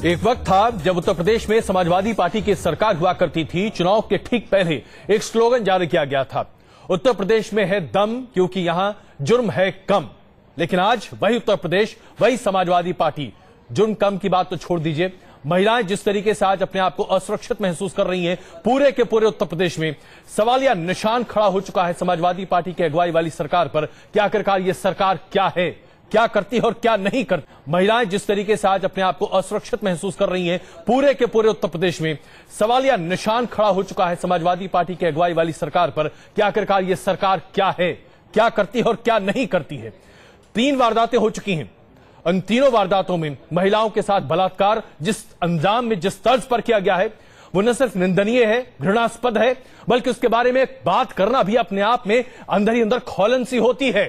एक वक्त था जब उत्तर प्रदेश में समाजवादी पार्टी की सरकार हुआ करती थी। चुनाव के ठीक पहले एक स्लोगन जारी किया गया था, उत्तर प्रदेश में है दम क्योंकि यहां जुर्म है कम। लेकिन आज वही उत्तर प्रदेश, वही समाजवादी पार्टी, जुर्म कम की बात तो छोड़ दीजिए, महिलाएं जिस तरीके से आज अपने आप को असुरक्षित महसूस कर रही हैं, पूरे के पूरे उत्तर प्रदेश में सवालिया निशान खड़ा हो चुका है समाजवादी पार्टी की अगुवाई वाली सरकार पर कि आखिरकार ये सरकार क्या है, क्या करती है और क्या नहीं करती। महिलाएं जिस तरीके से आज अपने आप को असुरक्षित महसूस कर रही हैं, पूरे के पूरे उत्तर प्रदेश में सवालिया निशान खड़ा हो चुका है समाजवादी पार्टी की अगुवाई वाली सरकार पर कि आखिरकार ये सरकार क्या है, क्या करती है और क्या नहीं करती है। 3 वारदातें हो चुकी हैं। उन तीनों वारदातों में महिलाओं के साथ बलात्कार जिस अंजाम में, जिस तर्ज पर किया गया है, वो न सिर्फ निंदनीय है, घृणास्पद है, बल्कि उसके बारे में बात करना भी अपने आप में अंदर ही अंदर खौलन सी होती है।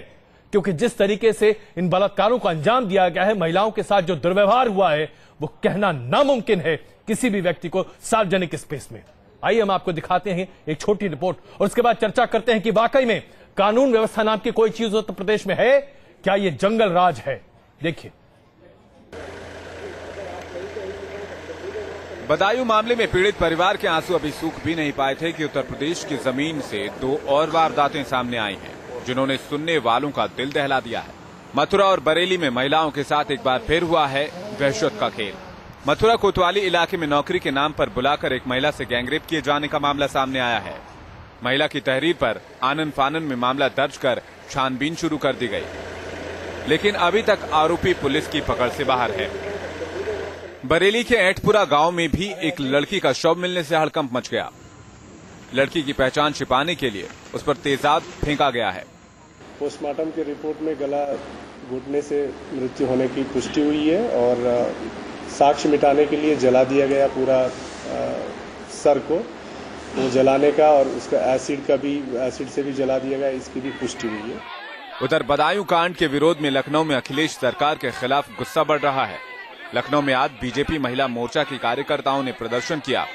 क्योंकि जिस तरीके से इन बलात्कारों को अंजाम दिया गया है, महिलाओं के साथ जो दुर्व्यवहार हुआ है, वो कहना नामुमकिन है किसी भी व्यक्ति को सार्वजनिक स्पेस में। आइए हम आपको दिखाते हैं एक छोटी रिपोर्ट और उसके बाद चर्चा करते हैं कि वाकई में कानून व्यवस्था नाम की कोई चीज उत्तर प्रदेश में है, क्या ये जंगल राज है। देखिए, बदायूं मामले में पीड़ित परिवार के आंसू अभी सूख भी नहीं पाए थे कि उत्तर प्रदेश की जमीन से 2 और वारदातें सामने आई हैं, जिन्होंने सुनने वालों का दिल दहला दिया है। मथुरा और बरेली में महिलाओं के साथ एक बार फिर हुआ है वहशत का खेल। मथुरा कोतवाली इलाके में नौकरी के नाम पर बुलाकर एक महिला से गैंगरेप किए जाने का मामला सामने आया है। महिला की तहरीर पर आनन फानन में मामला दर्ज कर छानबीन शुरू कर दी गई, लेकिन अभी तक आरोपी पुलिस की पकड़ से बाहर है। बरेली के ऐठपुरा गांव में भी एक लड़की का शव मिलने से हड़कंप मच गया। लड़की की पहचान छिपाने के लिए उस पर तेजाब फेंका गया है। पोस्टमार्टम की रिपोर्ट में गला घुटने से मृत्यु होने की पुष्टि हुई है और साक्ष्य मिटाने के लिए जला दिया गया पूरा सर को। वो जलाने का और उसका एसिड से भी जला दिया गया, इसकी भी पुष्टि हुई है। उधर बदायूं कांड के विरोध में लखनऊ में अखिलेश सरकार के खिलाफ गुस्सा बढ़ रहा है। लखनऊ में आज बीजेपी महिला मोर्चा के कार्यकर्ताओं ने प्रदर्शन किया।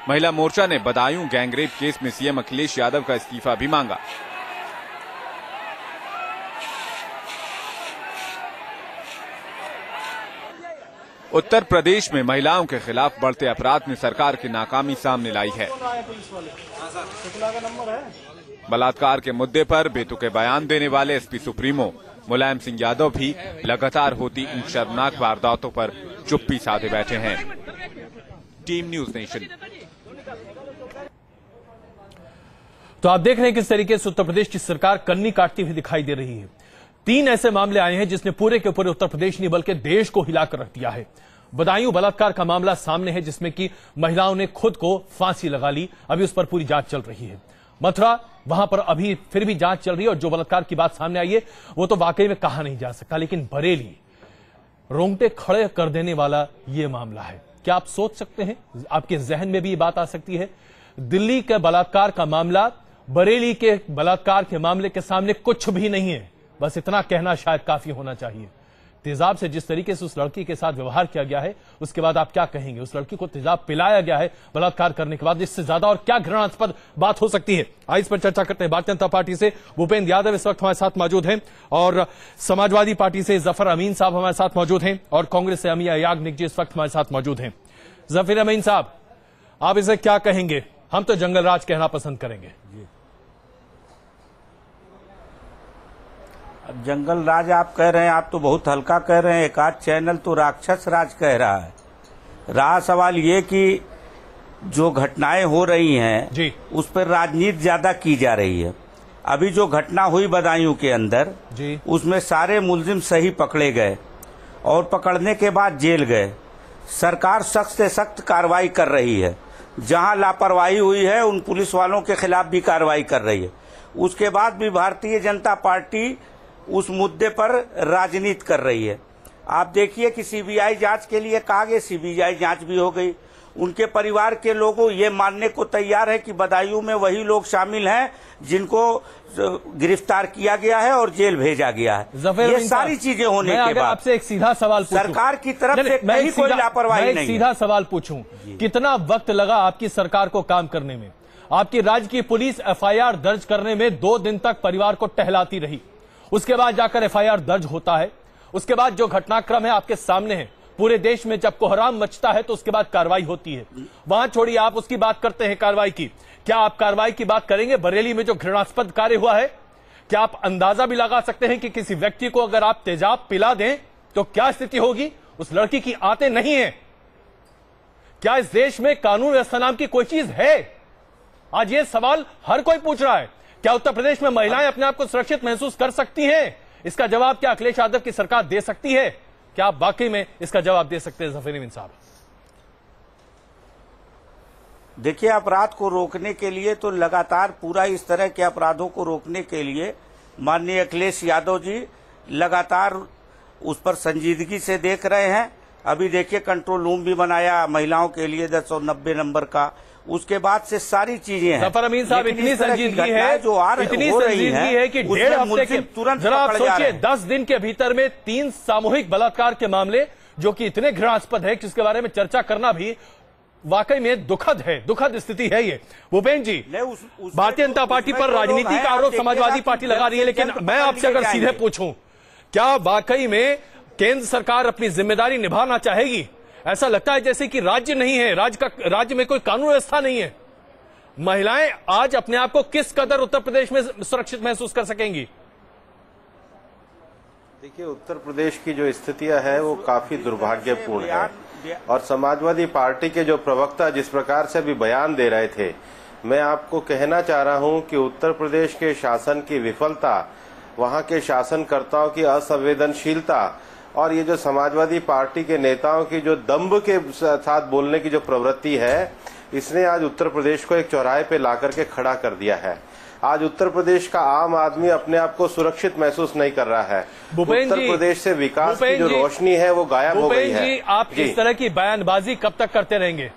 महिला मोर्चा ने बदायूं गैंगरेप केस में सीएम अखिलेश यादव का इस्तीफा भी मांगा। उत्तर प्रदेश में महिलाओं के खिलाफ बढ़ते अपराध ने सरकार की नाकामी सामने लाई है। बलात्कार के मुद्दे पर बेतुके बयान देने वाले एसपी सुप्रीमो मुलायम सिंह यादव भी लगातार होती इन शर्मनाक वारदातों पर चुप्पी साधे बैठे हैं। Team news nation. तो आप देख रहे हैं किस तरीके से उत्तर प्रदेश की सरकार कन्नी काटती हुई दिखाई दे रही है। 3 ऐसे मामले आए हैं जिसने पूरे के पूरे उत्तर प्रदेश नहीं बल्कि देश को हिलाकर रख दिया है। बदायूं बलात्कार का मामला सामने है जिसमें कि महिलाओं ने खुद को फांसी लगा ली, अभी उस पर पूरी जांच चल रही है। मथुरा, वहां पर अभी फिर भी जांच चल रही है और जो बलात्कार की बात सामने आई है वो तो वाकई में कहा नहीं जा सकता। लेकिन बरेली, रोंगटे खड़े कर देने वाला यह मामला है। क्या आप सोच सकते हैं, आपके जहन में भी ये बात आ सकती है, दिल्ली के बलात्कार का मामला बरेली के बलात्कार के मामले के सामने कुछ भी नहीं है। बस इतना कहना शायद काफी होना चाहिए। तेजाब से जिस तरीके से उस लड़की के साथ व्यवहार किया गया है, उसके बाद आप क्या कहेंगे? उस लड़की को तेजाब पिलाया गया है बलात्कार करने के बाद। इससे ज्यादा और क्या घृणास्पद बात हो सकती है? आइए इस पर चर्चा करते हैं। भारतीय जनता पार्टी से भूपेंद्र यादव इस वक्त हमारे साथ मौजूद हैं और समाजवादी पार्टी से जफर अमीन साहब हमारे साथ मौजूद हैं और कांग्रेस से अमिया याग्निक जी इस वक्त हमारे साथ मौजूद हैं। जफर अमीन साहब, आप इसे क्या कहेंगे? हम तो जंगल राज कहना पसंद करेंगे। अब जंगल राज आप कह रहे हैं, आप तो बहुत हल्का कह रहे हैं। एक आध चैनल तो राक्षस राज कह रहा है। रहा सवाल ये कि जो घटनाएं हो रही हैं जी, उस पर राजनीति ज्यादा की जा रही है। अभी जो घटना हुई बदायूं के अंदर जी, उसमें सारे मुलजिम सही पकड़े गए और पकड़ने के बाद जेल गए। सरकार सख्त से सख्त कार्रवाई कर रही है। जहां लापरवाही हुई है उन पुलिस वालों के खिलाफ भी कार्रवाई कर रही है। उसके बाद भी भारतीय जनता पार्टी उस मुद्दे पर राजनीति कर रही है। आप देखिए कि सीबीआई जांच के लिए कहा गया, सीबीआई जांच भी हो गई। उनके परिवार के लोगों ये मानने को तैयार है कि बदायूं में वही लोग शामिल हैं जिनको गिरफ्तार किया गया है और जेल भेजा गया है। ये सारी चीजें होने के बाद आपसे एक सीधा सवाल सरकार की तरफ से कहीं कोई लापरवाही नहीं। सीधा सवाल पूछूं, कितना वक्त लगा आपकी सरकार को काम करने में? आपकी राज्य की पुलिस एफआईआर दर्ज करने में 2 दिन तक परिवार को टहलाती रही। उसके बाद जाकर एफआईआर दर्ज होता है। उसके बाद जो घटनाक्रम है आपके सामने है। पूरे देश में जब कोहराम मचता है तो उसके बाद कार्रवाई होती है। वहां छोड़िए, आप उसकी बात करते हैं कार्रवाई की। क्या आप कार्रवाई की बात करेंगे? बरेली में जो घृणास्पद कार्य हुआ है, क्या आप अंदाजा भी लगा सकते हैं कि किसी व्यक्ति को अगर आप तेजाब पिला दें तो क्या स्थिति होगी? उस लड़की की आंतें नहीं है। क्या इस देश में कानून व्यवस्था नाम की कोई चीज है? आज ये सवाल हर कोई पूछ रहा है। क्या उत्तर प्रदेश में महिलाएं अपने आप को सुरक्षित महसूस कर सकती हैं? इसका जवाब क्या अखिलेश यादव की सरकार दे सकती है? क्या आप वाकई में इसका जवाब दे सकते हैं ज़फ़र नवीन साहब? देखिए, अपराध को रोकने के लिए तो लगातार पूरा इस तरह के अपराधों को रोकने के लिए माननीय अखिलेश यादव जी लगातार उस पर संजीदगी से देख रहे हैं। अभी देखिए, कंट्रोल रूम भी बनाया महिलाओं के लिए 190 नंबर का। उसके बाद से सारी चीजें हैं। ज़फ़र अमीन साहब, इतनी संजीदगी है, जो इतनी संजीदगी है कि 1.5 हफ्ते के तुरंत जरा आप सोचिए, 10 दिन के भीतर में 3 सामूहिक बलात्कार के मामले, जो कि इतने घृणास्पद है जिसके बारे में चर्चा करना भी वाकई में दुखद है, दुखद स्थिति है ये। भूपेन्द्र जी, भारतीय जनता पार्टी पर राजनीति का आरोप समाजवादी पार्टी लगा रही है, लेकिन मैं आपसे अगर सीधे पूछूं, क्या वाकई में केंद्र सरकार अपनी जिम्मेदारी निभाना चाहेगी? ऐसा लगता है जैसे कि राज्य नहीं है, राज्य में कोई कानून व्यवस्था नहीं है। महिलाएं आज अपने आप को किस कदर उत्तर प्रदेश में सुरक्षित महसूस कर सकेंगी? देखिए, उत्तर प्रदेश की जो स्थितियां है वो काफी दुर्भाग्यपूर्ण है। और समाजवादी पार्टी के जो प्रवक्ता जिस प्रकार से अभी बयान दे रहे थे, मैं आपको कहना चाह रहा हूं कि उत्तर प्रदेश के शासन की विफलता, वहां के शासनकर्ताओं की असंवेदनशीलता और ये जो समाजवादी पार्टी के नेताओं की जो दंभ के साथ बोलने की जो प्रवृत्ति है, इसने आज उत्तर प्रदेश को एक चौराहे पे ला करके खड़ा कर दिया है। आज उत्तर प्रदेश का आम आदमी अपने आप को सुरक्षित महसूस नहीं कर रहा है। उत्तर प्रदेश से विकास की जो रोशनी है वो गायब हो गई है। जी, आप इस तरह की बयानबाजी कब तक करते रहेंगे?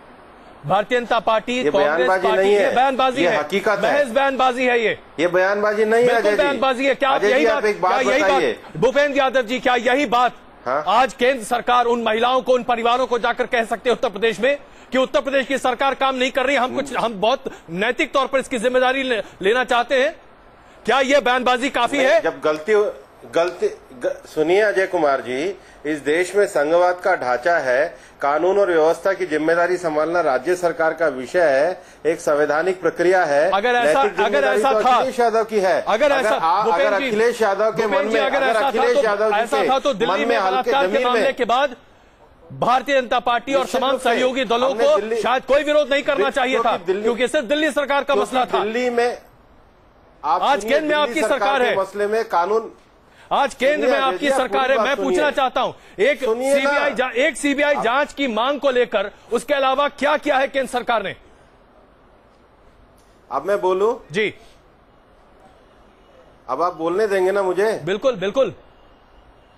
भारतीय जनता पार्टी, ये बयानबाजी नहीं है, बयानबाजी है, हकीकत है, महज बयानबाजी है। ये बयानबाजी नहीं है, बयानबाजी है। क्या आप यही बात भूपेन्द्र यादव जी, क्या यही बात आज केंद्र सरकार उन महिलाओं को, उन परिवारों को जाकर कह सकते हैं उत्तर प्रदेश में कि उत्तर प्रदेश की सरकार काम नहीं कर रही, हम बहुत नैतिक तौर पर इसकी जिम्मेदारी लेना चाहते हैं? क्या यह बयानबाजी काफी है? जब गलती सुनिए अजय कुमार जी, इस देश में संघवाद का ढांचा है, कानून और व्यवस्था की जिम्मेदारी संभालना राज्य सरकार का विषय है, एक संवैधानिक प्रक्रिया है। अगर ऐसा था, अखिलेश यादव की है, अगर अखिलेश यादव के मन में, अगर अखिलेश यादव ऐसा था तो दिल्ली में बलात्कार के मामले के बाद भारतीय जनता पार्टी और तमाम सहयोगी दलों को शायद कोई विरोध नहीं करना चाहिए था, क्योंकि सिर्फ दिल्ली सरकार का मसला था। दिल्ली में आज केंद्र में आपकी सरकार है, मसले में कानून, आज केंद्र में आपकी सरकार है। मैं पूछना चाहता हूं, एक सीबीआई जांच की मांग को लेकर उसके अलावा क्या किया है केंद्र सरकार ने? अब मैं बोलूं जी? अब आप बोलने देंगे ना मुझे? बिल्कुल बिल्कुल,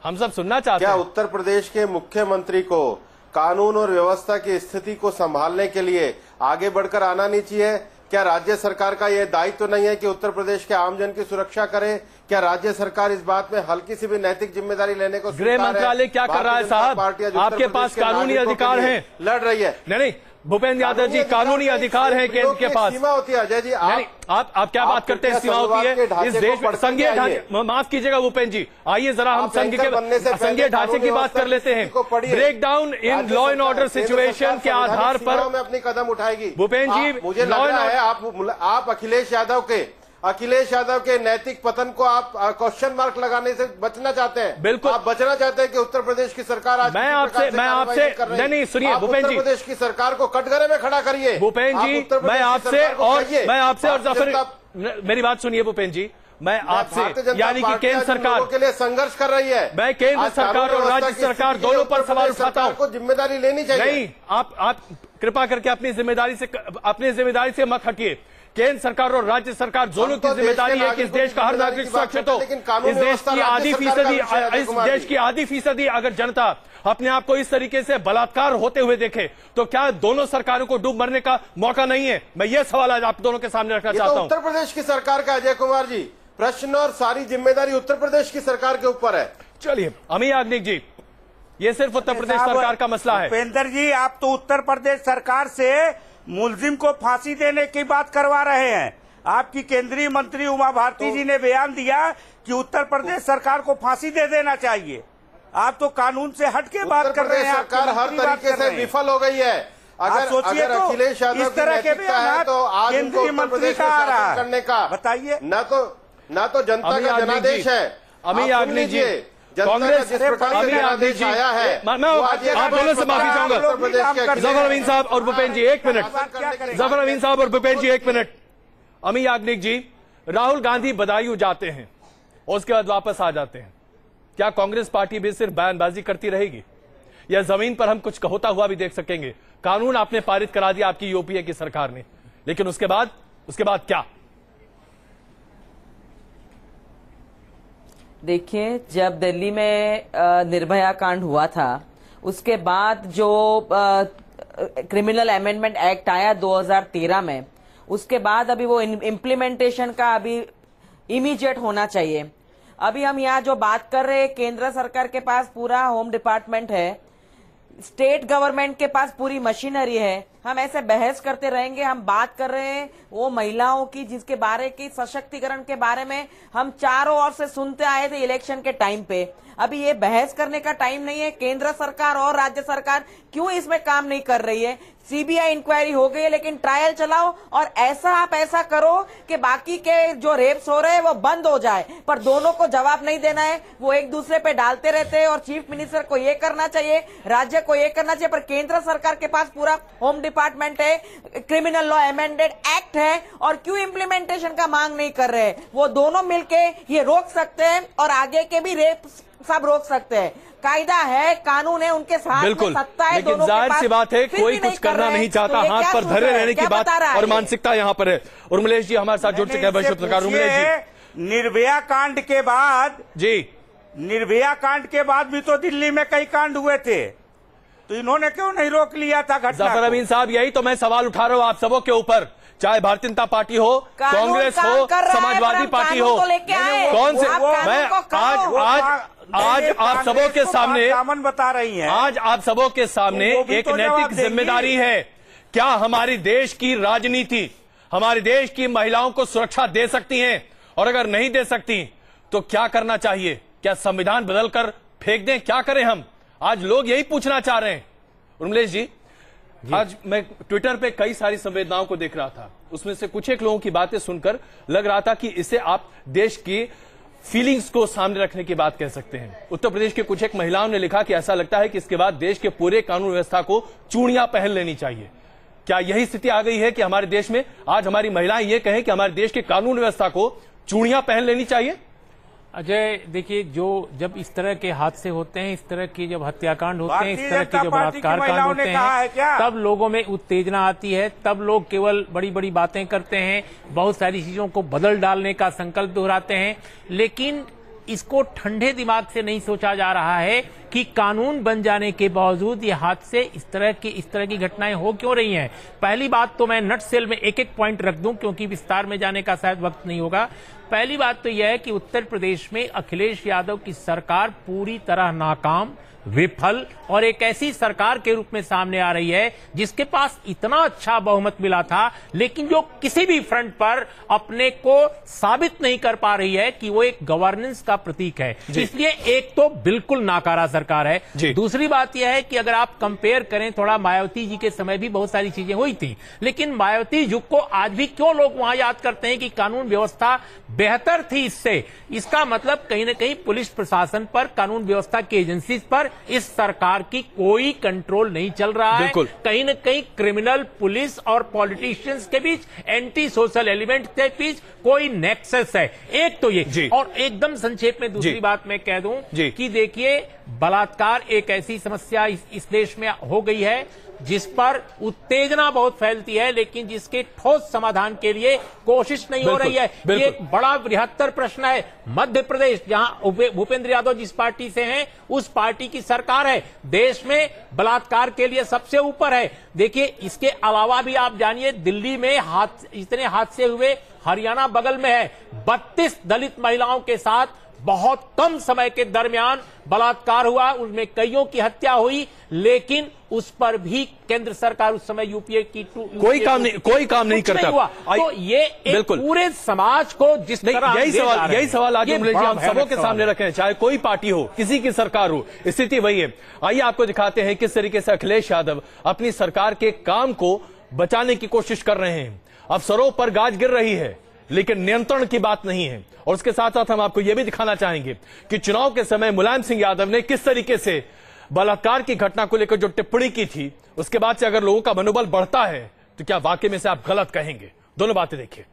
हम सब सुनना चाहते हैं। क्या उत्तर प्रदेश के मुख्यमंत्री को कानून और व्यवस्था की स्थिति को संभालने के लिए आगे बढ़कर आना नहीं चाहिए? क्या राज्य सरकार का यह दायित्व तो नहीं है कि उत्तर प्रदेश के आमजन की सुरक्षा करे? क्या राज्य सरकार इस बात में हल्की सी भी नैतिक जिम्मेदारी लेने को गृह मंत्रालय क्या कर रहा है साहब? आपके पास कानूनी अधिकार हैं, लड़ रही है। नहीं, भूपेन्द्र यादव जी, कानूनी अधिकार है केंद्र के पास। सीमा होती है अजय जी, आप क्या बात करते हैं? सीमा होती है इस देश में संघीय ढांचे। माफ कीजिएगा भूपेन्द्र जी, आइए जरा हम संघीय ढांचे की बात कर लेते हैं। Breakdown in law and order situation के आधार पर में अपनी कदम उठाएगी। भूपेन्द्र जी, मुझे लग रहा है आप अखिलेश यादव के नैतिक पतन को आप क्वेश्चन मार्क लगाने से बचना चाहते हैं। बिल्कुल, आप बचना चाहते हैं कि उत्तर प्रदेश की सरकार आज मैं आपसे नहीं, सुनिए भूपेन्द्र जी, उत्तर प्रदेश की सरकार को कटघरे में खड़ा करिए। भूपेन्द्र जी, मैं आपसे और ज़फ़र, मेरी बात सुनिए भूपेन्द्र जी, मैं आपसे, यानी कि केंद्र सरकार के लिए संघर्ष कर रही है, मैं केंद्र सरकार और राज्य सरकार दोनों पर सवाल उठाता हूं। को जिम्मेदारी लेनी चाहिए। नहीं, आप कृपा करके अपनी जिम्मेदारी से मत हटिए। केंद्र सरकार और राज्य सरकार दोनों की जिम्मेदारी है कि इस देश का हर नागरिक सुरक्षित हो। इस देश की आधी फीसदी अगर जनता अपने आप को इस तरीके से बलात्कार होते हुए देखे तो क्या दोनों सरकारों को डूब मरने का मौका नहीं है? मैं ये सवाल आज आप दोनों के सामने रखना चाहता हूं। उत्तर प्रदेश की सरकार का अजय कुमार जी प्रश्न और सारी जिम्मेदारी उत्तर प्रदेश की सरकार के ऊपर है। चलिए अमी याग्निक जी, ये सिर्फ उत्तर प्रदेश सरकार का मसला है। भूपेंद्र जी, आप तो उत्तर प्रदेश सरकार से मुलजिम को फांसी देने की बात करवा रहे हैं। आपकी केंद्रीय मंत्री उमा भारती जी ने बयान दिया कि उत्तर प्रदेश सरकार को फांसी दे देना चाहिए। आप तो कानून से हट के बात कर रहे हैं। सरकार हर तरीके से विफल हो गई है। अगर सोचिए तो अखिलेश यादव इस तरह के है तो आज उनको केंद्रीय उत्तर मंत्री प्रदेश का में आ रहा शासन है। करने का बताइए, न तो जनता का जनादेश है। अमी याग्निक जी, कांग्रेस जिस प्रकार से जनादेश आया है, मैं आप दोनों से माफी चाहूंगा। जफर अमीन साहब और भूपेन जी एक मिनट, जफर अमीन साहब और भूपेन जी एक मिनट। अमी याग्निक जी, राहुल गांधी बदायूं जाते हैं और उसके बाद वापस आ जाते हैं, क्या कांग्रेस पार्टी भी सिर्फ बयानबाजी करती रहेगी या जमीन पर हम कुछ होता हुआ भी देख सकेंगे? कानून आपने पारित करा दिया आपकी यूपीए की सरकार ने, लेकिन उसके बाद क्या? देखिए, जब दिल्ली में निर्भया कांड हुआ था, उसके बाद जो क्रिमिनल अमेंडमेंट एक्ट आया 2013 में, उसके बाद अभी वो इम्प्लीमेंटेशन का अभी इमीडिएट होना चाहिए। अभी हम यहाँ जो बात कर रहे हैं, केंद्र सरकार के पास पूरा होम डिपार्टमेंट है, स्टेट गवर्नमेंट के पास पूरी मशीनरी है। हम ऐसे बहस करते रहेंगे? हम बात कर रहे हैं वो महिलाओं की जिसके बारे की सशक्तिकरण के बारे में हम चारों ओर से सुनते आए थे इलेक्शन के टाइम पे। अभी ये बहस करने का टाइम नहीं है। केंद्र सरकार और राज्य सरकार क्यों इसमें काम नहीं कर रही है? सीबीआई इंक्वायरी हो गई है, लेकिन ट्रायल चलाओ और ऐसा करो कि बाकी के जो रेप्स हो रहे हैं वो बंद हो जाए, पर दोनों को जवाब नहीं देना है। वो एक दूसरे पे डालते रहते हैं और चीफ मिनिस्टर को ये करना चाहिए, राज्य को ये करना चाहिए, पर केंद्र सरकार के पास पूरा होम डिपार्टमेंट है, क्रिमिनल लॉ अमेंडेड एक्ट है, और क्यों इम्प्लीमेंटेशन का मांग नहीं कर रहे? वो दोनों मिलके ये रोक सकते हैं और आगे के भी रेप सब रोक सकते हैं। कायदा है, कानून है, उनके साथ बिल्कुल, सत्ता है, लेकिन जाहिर सी बात है कोई कुछ करना नहीं चाहता। हाथ पर धरे रहने की बात और मानसिकता यहाँ पर है। उर्मिलेश जी हमारे साथ जुड़ चुके हैं, पत्रकार उर्मिलेश जी। निर्भया कांड के बाद जी, निर्भया कांड के बाद भी तो दिल्ली में कई कांड हुए थे, तो इन्होंने क्यों नहीं रोक लिया था घटना? जफर अमीन साहब, यही तो मैं सवाल उठा रहा हूं आप सबों के ऊपर, चाहे भारतीय जनता पार्टी हो, कांग्रेस हो, समाजवादी पार्टी हो, कौन से? मैं आज आप सबों के सामने बता रही हैं, आज आप सबों के सामने एक नैतिक जिम्मेदारी है। क्या हमारी देश की राजनीति हमारे देश की महिलाओं को सुरक्षा दे सकती है? और अगर नहीं दे सकती तो क्या करना चाहिए? क्या संविधान बदलकर फेंक दें? क्या करें हम? आज लोग यही पूछना चाह रहे हैं। उर्मिलेश जी, आज मैं ट्विटर पे कई सारी संवेदनाओं को देख रहा था, उसमें से कुछ एक लोगों की बातें सुनकर लग रहा था कि इसे आप देश की फीलिंग्स को सामने रखने की बात कह सकते हैं। उत्तर प्रदेश के कुछ एक महिलाओं ने लिखा कि ऐसा लगता है कि इसके बाद देश के पूरे कानून व्यवस्था को चूड़ियां पहन लेनी चाहिए। क्या यही स्थिति आ गई है कि हमारे देश में आज हमारी महिलाएं ये कहें कि हमारे देश के कानून व्यवस्था को चूड़ियां पहन लेनी चाहिए? अजय, देखिए, जब इस तरह के हादसे होते हैं, इस तरह के जब हत्याकांड होते हैं, इस तरह के जो बलात्कार कांड होते हैं, तब लोगों में उत्तेजना आती है, तब लोग केवल बड़ी बड़ी बातें करते हैं, बहुत सारी चीजों को बदल डालने का संकल्प दोहराते हैं, लेकिन इसको ठंडे दिमाग से नहीं सोचा जा रहा है कि कानून बन जाने के बावजूद ये हादसे इस तरह की घटनाएं हो क्यों रही हैं। पहली बात तो मैं नट सेल में एक एक पॉइंट रख दूं, क्योंकि विस्तार में जाने का शायद वक्त नहीं होगा। पहली बात तो यह है कि उत्तर प्रदेश में अखिलेश यादव की सरकार पूरी तरह नाकाम, विफल और एक ऐसी सरकार के रूप में सामने आ रही है जिसके पास इतना अच्छा बहुमत मिला था, लेकिन जो किसी भी फ्रंट पर अपने को साबित नहीं कर पा रही है कि वो एक गवर्नेंस का प्रतीक है। इसलिए एक तो बिल्कुल नाकारा सरकार है। दूसरी बात यह है कि अगर आप कंपेयर करें, थोड़ा मायावती जी के समय भी बहुत सारी चीजें हुई थी, लेकिन मायावती युग को आज भी क्यों लोग वहां याद करते हैं कि कानून व्यवस्था बेहतर थी इससे? इसका मतलब कहीं ना कहीं पुलिस प्रशासन पर, कानून व्यवस्था की एजेंसीज पर इस सरकार की कोई कंट्रोल नहीं चल रहा है। कहीं न कहीं क्रिमिनल पुलिस और पॉलिटिशियंस के बीच, एंटी सोशल एलिमेंट के बीच कोई नेक्सस है। एक तो ये, और एकदम संक्षेप में दूसरी बात मैं कह दूं कि देखिए, बलात्कार एक ऐसी समस्या इस देश में हो गई है जिस पर उत्तेजना बहुत फैलती है, लेकिन जिसके ठोस समाधान के लिए कोशिश नहीं हो रही है। ये एक बड़ा बृहत्तर प्रश्न है। मध्य प्रदेश, जहां भूपेंद्र यादव जिस पार्टी से हैं, उस पार्टी की सरकार है, देश में बलात्कार के लिए सबसे ऊपर है। देखिए, इसके अलावा भी आप जानिए, दिल्ली में इतने हादसे हुए, हरियाणा बगल में है, 32 दलित महिलाओं के साथ बहुत कम समय के दरमियान बलात्कार हुआ, उसमें कईयों की हत्या हुई, लेकिन उस पर भी केंद्र सरकार उस समय यूपीए की कोई काम नहीं करता हुआ। तो ये बिल्कुल पूरे समाज को जिस तरह यही सवाल आगे जी हम सबों के सामने रखे हैं, चाहे कोई पार्टी हो, किसी की सरकार हो, स्थिति वही है। आइए आपको दिखाते हैं किस तरीके से अखिलेश यादव अपनी सरकार के काम को बचाने की कोशिश कर रहे हैं। अफसरों पर गाज गिर रही है, लेकिन नियंत्रण की बात नहीं है। और उसके साथ साथ हम आपको यह भी दिखाना चाहेंगे कि चुनाव के समय मुलायम सिंह यादव ने किस तरीके से बलात्कार की घटना को लेकर जो टिप्पणी की थी, उसके बाद से अगर लोगों का मनोबल बढ़ता है तो क्या वाकई में से आप गलत कहेंगे? दोनों बातें देखिए।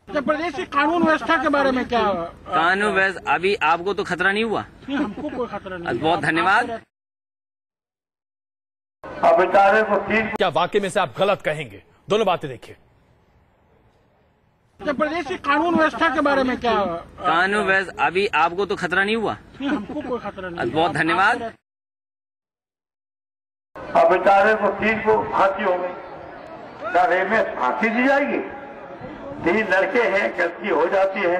उत्तर प्रदेश की कानून व्यवस्था के बारे में क्या? कानून व्यवस्था अभी आपको तो खतरा नहीं हुआ? नहीं, हमको कोई खतरा नहीं। बहुत धन्यवाद। अब बेचारे को क्या वाकई में से आप गलत कहेंगे? दोनों बातें देखिए। उत्तर प्रदेश की कानून व्यवस्था के बारे में क्या? कानून व्यवस्था अभी आपको तो खतरा नहीं हुआ? नहीं, हमको कोई खतरा नहीं। बहुत धन्यवाद। अब बेचारे को 3 को फांसी हो गई, क्या रेप में फांसी दी जाएगी? 3 लड़के हैं, गलती हो जाती है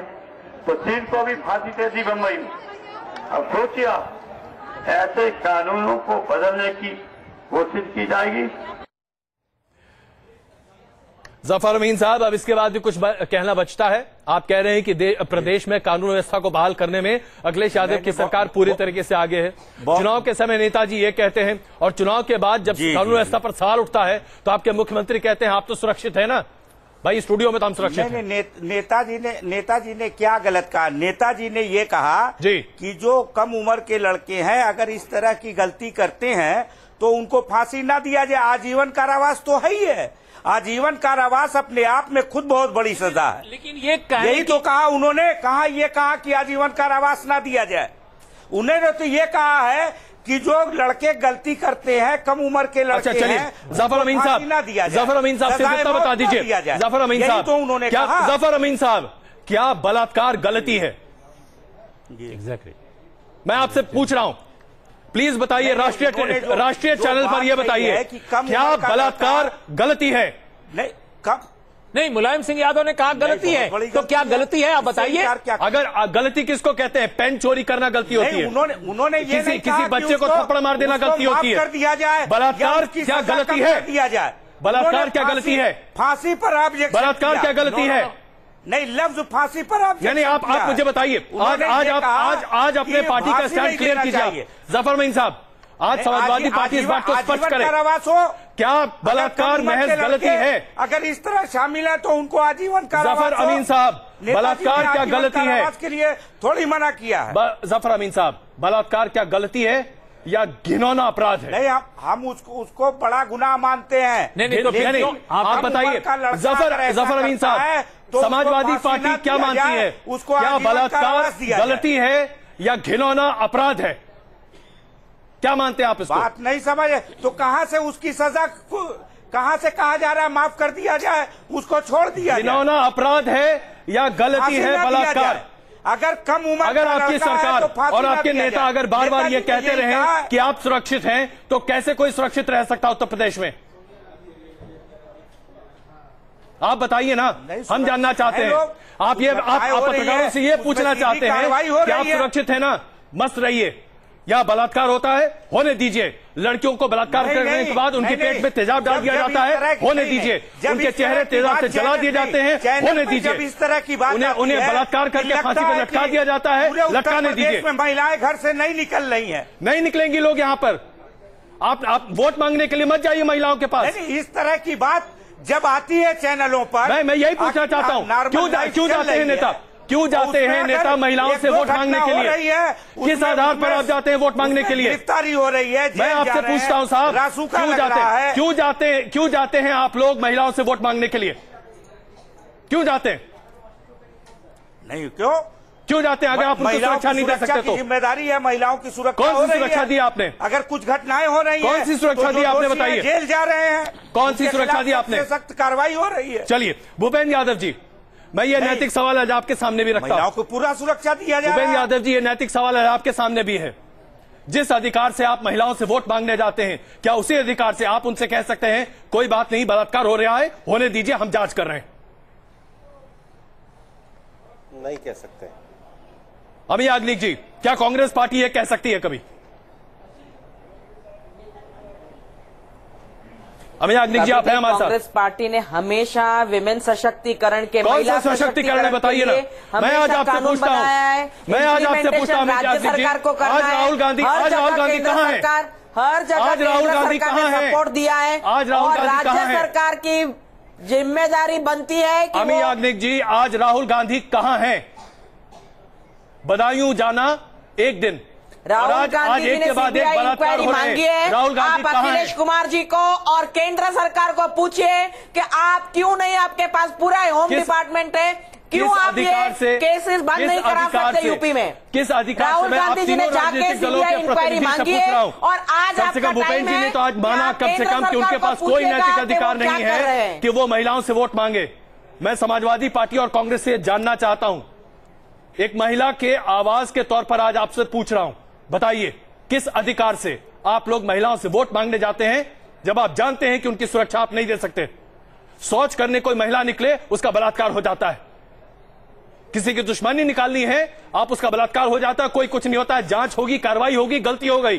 तो 3 को भी फांसी दे दी बम्बई में। अब सोचिए आप, ऐसे कानूनों को बदलने की कोशिश की जाएगी। जफर अमीन साहब, अब इसके बाद भी कुछ कहना बचता है। आप कह रहे हैं कि प्रदेश में कानून व्यवस्था को बहाल करने में अखिलेश यादव की सरकार पूरी तरीके से आगे है। चुनाव के समय नेताजी ये कहते हैं, और चुनाव के बाद जब कानून व्यवस्था पर सवाल उठता है तो आपके मुख्यमंत्री कहते हैं आप तो सुरक्षित है ना भाई, स्टूडियो में तो हम सुरक्षित हैं। नेताजी ने क्या गलत कहा? नेताजी ने ये कहा जी कि जो कम उम्र के लड़के हैं अगर इस तरह की गलती करते हैं तो उनको फांसी ना दिया जाए, आजीवन कारावास तो है ही है। आजीवन कारावास अपने आप में खुद बहुत बड़ी सजा है। लेकिन ये यही तो कहा उन्होंने, कहा कि आजीवन कारावास ना दिया जाए। उन्होंने तो ये कहा है कि जो लड़के गलती करते हैं, कम उम्र के लड़के हैं, जफर अमीन साहब, जफर अमीन साहब सिर्फ इतना बता दीजिए। जफर अमीन साहब, तो उन्होंने क्या कहा, जफर अमीन साहब, क्या बलात्कार गलती है? एग्जैक्टली मैं आपसे पूछ रहा हूं, प्लीज बताइए। राष्ट्रीय चैनल पर यह बताइए, क्या बलात्कार गलती है? नहीं, मुलायम सिंह यादव ने कहा गलती है, तो क्या गलती है आप बताइए। अगर गलती किसको कहते हैं? पेन चोरी करना गलती होती है, उन्होंने ये किसी बच्चे को थप्पड़ मार देना गलती होती है। दिया जाए, बलात्कार क्या गलती है? दिया जाए, बलात्कार क्या गलती है? फांसी पर आप बलात्कार क्या गलती है? नहीं, लफ्ज फांसी पर आप यानी आप मुझे बताइए, आज अपने पार्टी का स्टैंड क्लियर कीजिए। जफर अमीन साहब, आज समाजवादी पार्टी इस बात को स्पष्ट करे, क्या बलात्कार महज गलती है? अगर इस तरह शामिल है तो उनको आजीवन कारावास। जफर अमीन साहब, बलात्कार क्या गलती है? के लिए थोड़ी मना किया है। जफर अमीन साहब, बलात्कार क्या गलती है या घिनौना अपराध है? नहीं, हम उसको बड़ा गुनाह मानते हैं। नहीं, आप बताइए। जफर अमीन साहब, समाजवादी पार्टी क्या मानती है? क्या बलात्कार गलती है या घिनौना अपराध है? क्या मानते हैं आप इसको? बात नहीं समझे तो कहां से उसकी सजा, कहां से कहा जा रहा है माफ कर दिया जाए, उसको छोड़ दिया जाए? घिनौना अपराध है या गलती है बलात्कार? अगर कम उम्र, अगर आपकी सरकार तो और आपके नेता अगर बार बार ये कहते रहे कि आप सुरक्षित हैं, तो कैसे कोई सुरक्षित रह सकता उत्तर प्रदेश में? आप बताइए ना, हम जानना चाहते हैं। आप पत्रकारों से ये पूछना चाहते हैं कि आप सुरक्षित है ना? मस्त रहिए। या बलात्कार होता है, होने दीजिए। लड़कियों को बलात्कार करने के बाद उनके पेट में तेजाब डाल दिया जाता है, होने दीजिए। उनके चेहरे तेजाब से जला दिए जाते हैं, होने दीजिए। इस तरह की बात उन्हें बलात्कार करके फांसी पर लटका दिया जाता है, लटकाने दीजिए। महिलाएं घर से नहीं निकल रही हैं। नहीं निकलेंगी लोग यहाँ पर। आप वोट मांगने के लिए मत जाइए महिलाओं के पास। इस तरह की बात जब आती है चैनलों पर, मैं यही पूछना चाहता हूँ, क्यों जाते हैं नेता? क्यों जाते हैं नेता महिलाओं से वोट मांगने के लिए? किस आधार पर आप जाते हैं वोट मांगने के लिए? गिरफ्तारी हो रही है। मैं आपसे पूछता हूं साहब, क्यों जाते हैं आप लोग महिलाओं से वोट मांगने के लिए? क्यों जाते हैं? नहीं, क्यों जाते हैं? अगर आप उनको सुरक्षा नहीं दे सकते तो? जिम्मेदारी है महिलाओं की सुरक्षा। कौन सी सुरक्षा दी आपने? अगर कुछ घटनाएं हो रही हैं, कौन सी सुरक्षा दी आपने? बताइए। जेल जा रहे हैं, कौन सी सुरक्षा दी आपने? सख्त कार्रवाई हो रही है। चलिए भूपेंद्र यादव जी, मैं ये नैतिक सवाल आज आपके सामने भी रखता हूं। महिलाओं को पूरा सुरक्षा दिया जाए। भूपेंद्र यादव जी, ये नैतिक सवाल आज आपके सामने भी है। जिस अधिकार से आप महिलाओं से वोट मांगने जाते हैं, क्या उसी अधिकार से आप उनसे कह सकते हैं कोई बात नहीं, बलात्कार हो रहा है, होने दीजिए, हम जांच कर रहे हैं? नहीं कह सकते। अमित याज्ञनिक जी, क्या कांग्रेस पार्टी ये कह सकती है कभी? अमित याज्ञनिक जी, आप हैं हमारे साथ। कांग्रेस पार्टी ने हमेशा विमेन सशक्तिकरण के, महिला सशक्तिकरण बताइए ना। मैं आज आपसे पूछता हूं, सरकार को करना है। आज राहुल गांधी कहाँ है? हर जगह सरकार ने सपोर्ट दिया है। आज राहुल गांधी कहाँ है? राज्य सरकार की जिम्मेदारी बनती है कि अमित याज्ञनिक जी, आज राहुल गांधी कहाँ है? बदायूं जाना एक दिन, राहुल गांधी जी ने सीबीआई इंक्वायरी मांगी है। राहुल गांधी आप अखिलेश कुमार जी को और केंद्र सरकार को पूछिए कि आप क्यों नहीं, आपके पास पूरा होम डिपार्टमेंट है, क्यों आप ये केसेस बंद नहीं करा सकते यूपी में? किस अधिकार से? राहुल गांधी जी ने जाके सीबीआई इंक्वायरी मांगी है और आज आपका टाइम है। तो आज माना कम से कम कि उनके पास कोई नैतिक अधिकार नहीं है कि वो महिलाओं से वोट मांगे। मैं समाजवादी पार्टी और कांग्रेस से जानना चाहता हूं, एक महिला के आवाज के तौर पर आज आपसे पूछ रहा हूं, बताइए किस अधिकार से आप लोग महिलाओं से वोट मांगने जाते हैं जब आप जानते हैं कि उनकी सुरक्षा आप नहीं दे सकते? शौच करने कोई महिला निकले, उसका बलात्कार हो जाता है। किसी की दुश्मनी निकालनी है, आप उसका बलात्कार हो जाता है, कोई कुछ नहीं होता है, जांच होगी, कार्रवाई होगी, गलती हो गई।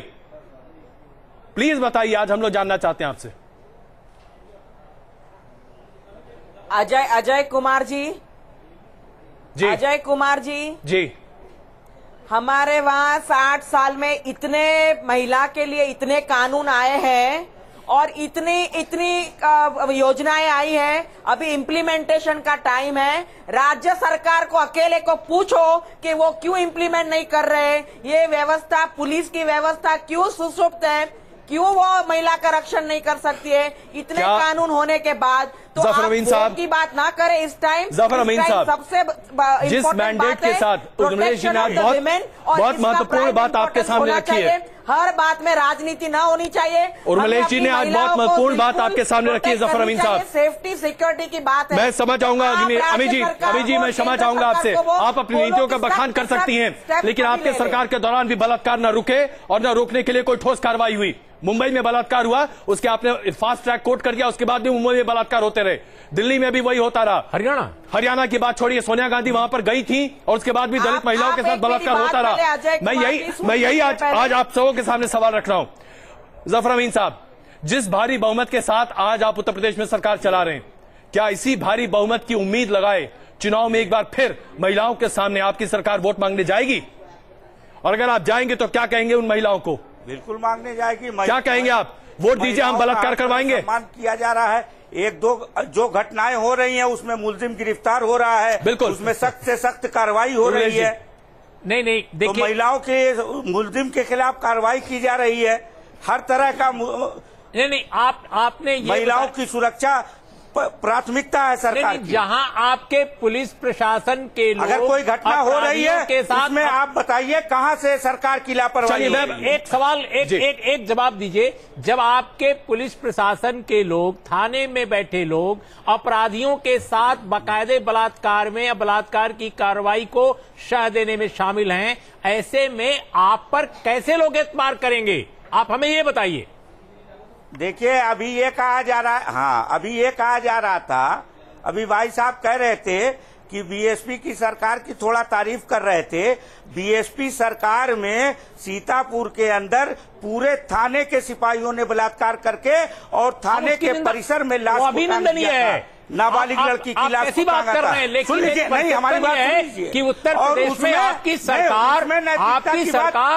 प्लीज बताइए, आज हम लोग जानना चाहते हैं आपसे। अजय कुमार जी, अजय कुमार जी, हमारे वहां 60 साल में इतने महिला के लिए इतने कानून आए हैं और इतनी योजनाएं आई हैं। अभी इम्प्लीमेंटेशन का टाइम है। राज्य सरकार को अकेले को पूछो कि वो क्यों इम्प्लीमेंट नहीं कर रहे। ये व्यवस्था, पुलिस की व्यवस्था क्यों सुसुप्त है, क्यों वो महिला का रक्षण नहीं कर सकती है इतने कानून होने के बाद? तो जफर अमीन साहब की बात ना करें इस टाइम। जफर अमीन साहब, सबसे जिस मैंडेट के साथ उर्मिलेश जी ने आज बहुत महत्वपूर्ण बात आपके सामने रखी है। हर बात में राजनीति ना होनी चाहिए। उर्मिलेश जी ने आज बहुत महत्वपूर्ण बात आपके सामने रखी है। जफर अमीन साहब, सेफ्टी सिक्योरिटी की बात है। मैं समझ चाहूंगा अमित जी, मैं क्षमा चाहूंगा आपसे। आप अपनी नीतियों का बखान कर सकती हैं, लेकिन आपके सरकार के दौरान भी बलात्कार न रुके और न रोकने के लिए कोई ठोस कार्रवाई हुई। मुंबई में बलात्कार हुआ, उसके आपने फास्ट ट्रैक कोर्ट कर दिया, उसके बाद भी मुंबई में बलात्कार होते रहे। दिल्ली में भी वही होता रहा। हरियाणा की बात छोड़िए, सोनिया गांधी वहां पर गई थी और उसके बाद भी दलित महिलाओं के साथ बलात्कार होता रहा। मैं यही आज आप सबों के सामने सवाल रख रहा हूं। जफर अमीन साहब, जिस भारी बहुमत के साथ आज आप उत्तर प्रदेश में सरकार चला रहे हैं, क्या इसी भारी बहुमत की उम्मीद लगाए चुनाव में एक बार फिर महिलाओं के सामने आपकी सरकार वोट मांगने जाएगी? और अगर आप जाएंगे तो क्या कहेंगे उन महिलाओं को? बिल्कुल मांगने जाएगी। क्या कहेंगे आप? वोट दीजिए, हम बलात्कार करवाएंगे। सम्मान किया जा रहा है। एक दो जो घटनाएं हो रही हैं उसमें मुलजिम गिरफ्तार हो रहा है, बिल्कुल उसमें सख्त से सख्त कार्रवाई हो रही है। नहीं देखिए, तो महिलाओं के मुलजिम के खिलाफ कार्रवाई की जा रही है। हर तरह का नहीं आपने महिलाओं की सुरक्षा प्राथमिकता है सरकार की। जहां आपके पुलिस प्रशासन के लोग, अगर कोई घटना हो रही है के साथ में आप बताइए कहां से सरकार की लापरवाही? एक सवाल, एक जवाब दीजिए। जब आपके पुलिस प्रशासन के लोग, थाने में बैठे लोग अपराधियों के साथ बाकायदे बलात्कार में या बलात्कार की कार्रवाई को शह देने में शामिल हैं, ऐसे में आप पर कैसे लोग एतबार करेंगे? आप हमें ये बताइए। देखिए, अभी ये कहा जा रहा है, हाँ अभी ये कहा जा रहा था, अभी भाई साहब कह रहे थे कि बीएसपी की सरकार की थोड़ा तारीफ कर रहे थे। बीएसपी सरकार में सीतापुर के अंदर पूरे थाने के सिपाहियों ने बलात्कार करके और थाने के परिसर में लाश अभिनंदनीय है। नाबालिग लड़की की लाश ऐसी बात कर रहे हैं, लेकिन नहीं, हमारी बात है कि उत्तर प्रदेश में आपकी सरकार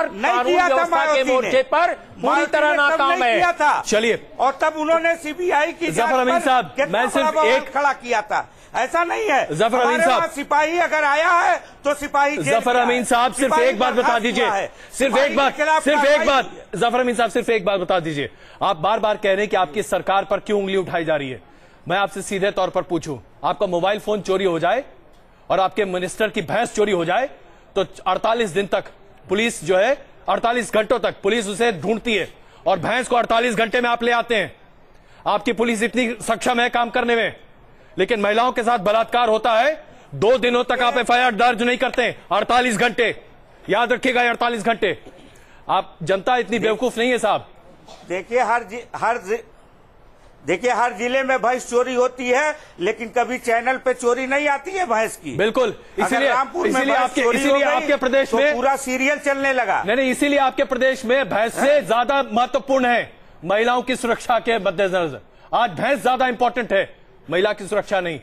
कानून व्यवस्था के मोर्चे पर पूरी तरह नाकाम है। चलिए, और तब उन्होंने सीबीआई की जफर अमीन साहब, मैं सिर्फ एक खड़ा किया था। ऐसा नहीं है। जफर अमीन साहब, सिपाही अगर आया है तो सिपाही जफर अमीन साहब सिर्फ एक बात बता दीजिए, सिर्फ एक बात जफर अमीन साहब सिर्फ एक बात बता दीजिए। आप बार बार कह रहे हैं कि आपकी सरकार पर क्यों उंगली उठाई जा रही है। मैं आपसे सीधे तौर पर पूछूं, आपका मोबाइल फोन चोरी हो जाए और आपके मिनिस्टर की भैंस चोरी हो जाए तो 48 दिन तक पुलिस जो है, 48 घंटों तक पुलिस उसे ढूंढती है और भैंस को 48 घंटे में आप ले आते हैं। आपकी पुलिस इतनी सक्षम है काम करने में, लेकिन महिलाओं के साथ बलात्कार होता है 2 दिनों तक आप एफआईआर दर्ज नहीं करते। 48 घंटे, याद रखिएगा, 48 घंटे। आप जनता इतनी बेवकूफ नहीं है साहब। देखिए, देखिए हर जिले में भैंस चोरी होती है, लेकिन कभी चैनल पे चोरी नहीं आती है भैंस की। बिल्कुल, इसीलिए आपके प्रदेश में पूरा सीरियल चलने लगा। नहीं, इसीलिए आपके प्रदेश में भैंस से ज्यादा महत्वपूर्ण है महिलाओं की सुरक्षा के मद्देनजर। आज भैंस ज्यादा इंपॉर्टेंट है, महिला की सुरक्षा नहीं,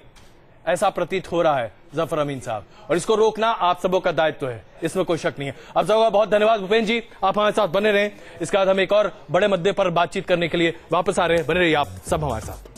ऐसा प्रतीत हो रहा है जफर अमीन साहब, और इसको रोकना आप सबों का दायित्व है, इसमें कोई शक नहीं है। आप सबका बहुत धन्यवाद भूपेंद्र जी, आप हमारे साथ बने रहें। इसके बाद हम एक और बड़े मुद्दे पर बातचीत करने के लिए वापस आ रहे हैं, बने रहिए आप सब हमारे साथ।